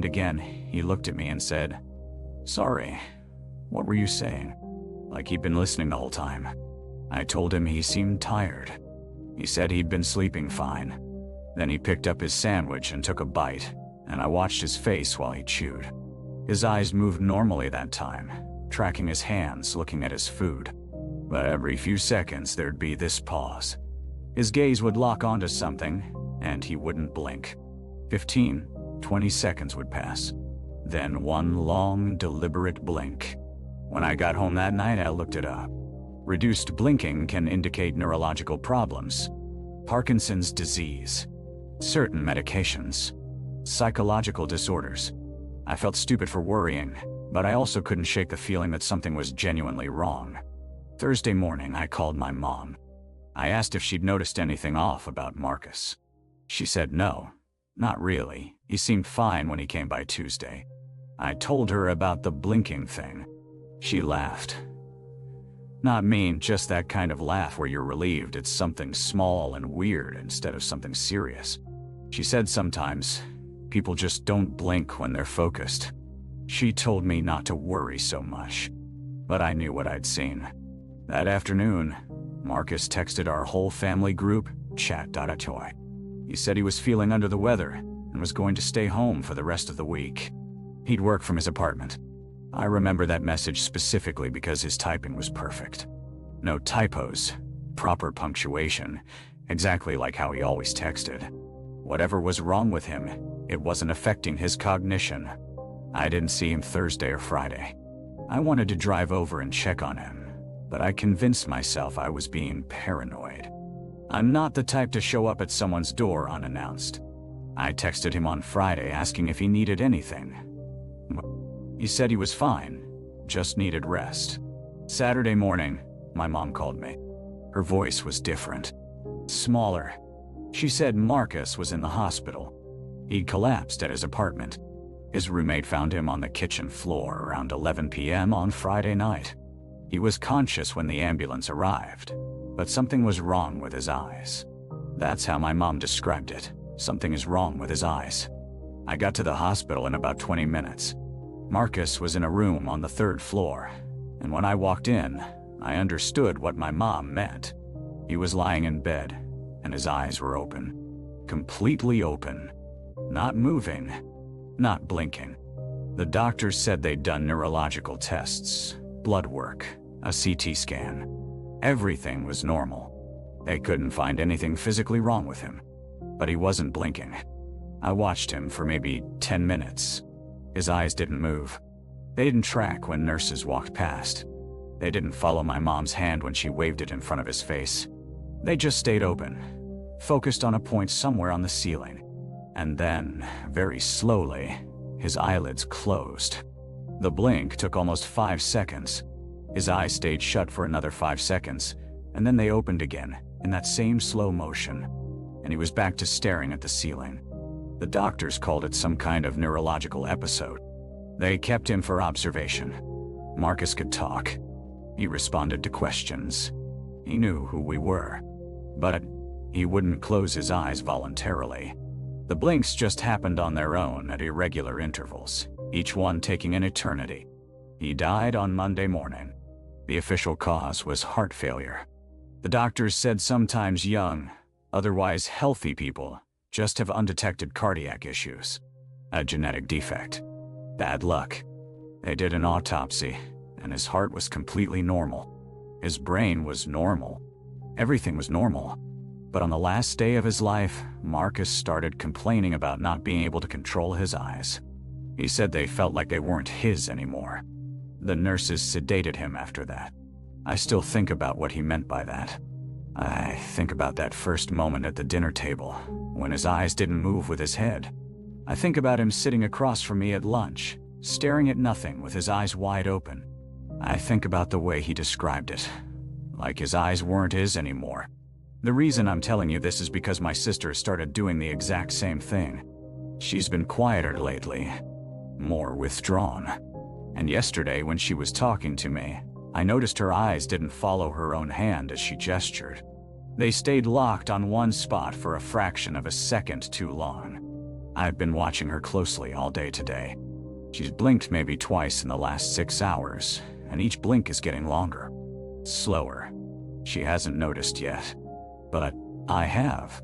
opened again, he looked at me and said, "Sorry, what were you saying?" Like he'd been listening the whole time. I told him he seemed tired. He said he'd been sleeping fine. Then he picked up his sandwich and took a bite, and I watched his face while he chewed. His eyes moved normally that time, tracking his hands, looking at his food. But every few seconds there'd be this pause. His gaze would lock onto something, and he wouldn't blink. 15, 20 seconds would pass. Then one long, deliberate blink. When I got home that night, I looked it up. Reduced blinking can indicate neurological problems, Parkinson's disease, certain medications, psychological disorders. I felt stupid for worrying, but I also couldn't shake the feeling that something was genuinely wrong. Thursday morning, I called my mom. I asked if she'd noticed anything off about Marcus. She said no, not really. He seemed fine when he came by Tuesday. I told her about the blinking thing. She laughed. Not mean, just that kind of laugh where you're relieved it's something small and weird instead of something serious. She said sometimes people just don't blink when they're focused. She told me not to worry so much, but I knew what I'd seen. That afternoon, Marcus texted our whole family group, chat.atoy. He said he was feeling under the weather and was going to stay home for the rest of the week. He'd work from his apartment. I remember that message specifically because his typing was perfect. No typos, proper punctuation, exactly like how he always texted. Whatever was wrong with him, it wasn't affecting his cognition. I didn't see him Thursday or Friday. I wanted to drive over and check on him, but I convinced myself I was being paranoid. I'm not the type to show up at someone's door unannounced. I texted him on Friday asking if he needed anything. He said he was fine, just needed rest. Saturday morning, my mom called me. Her voice was different, smaller. She said Marcus was in the hospital. He'd collapsed at his apartment. His roommate found him on the kitchen floor around 11 p.m. on Friday night. He was conscious when the ambulance arrived, but something was wrong with his eyes. That's how my mom described it. Something is wrong with his eyes. I got to the hospital in about 20 minutes. Marcus was in a room on the 3rd floor, and when I walked in, I understood what my mom meant. He was lying in bed, and his eyes were open. Completely open. Not moving. Not blinking. The doctors said they'd done neurological tests, blood work, a CT scan. Everything was normal. They couldn't find anything physically wrong with him, but he wasn't blinking. I watched him for maybe 10 minutes. His eyes didn't move. They didn't track when nurses walked past. They didn't follow my mom's hand when she waved it in front of his face. They just stayed open, focused on a point somewhere on the ceiling. And then, very slowly, his eyelids closed. The blink took almost 5 seconds. His eyes stayed shut for another 5 seconds, and then they opened again, in that same slow motion. And he was back to staring at the ceiling. The doctors called it some kind of neurological episode. They kept him for observation. Marcus could talk. He responded to questions. He knew who we were. But he wouldn't close his eyes voluntarily. The blinks just happened on their own at irregular intervals, each one taking an eternity. He died on Monday morning. The official cause was heart failure. The doctors said sometimes young, otherwise healthy people just have undetected cardiac issues. A genetic defect. Bad luck. They did an autopsy, and his heart was completely normal. His brain was normal. Everything was normal. But on the last day of his life, Marcus started complaining about not being able to control his eyes. He said they felt like they weren't his anymore. The nurses sedated him after that. I still think about what he meant by that. I think about that first moment at the dinner table, when his eyes didn't move with his head. I think about him sitting across from me at lunch, staring at nothing with his eyes wide open. I think about the way he described it, like his eyes weren't his anymore. The reason I'm telling you this is because my sister started doing the exact same thing. She's been quieter lately, more withdrawn. And yesterday when she was talking to me, I noticed her eyes didn't follow her own hand as she gestured. They stayed locked on one spot for a fraction of a second too long. I've been watching her closely all day today. She's blinked maybe twice in the last 6 hours, and each blink is getting longer. Slower. She hasn't noticed yet. But I have.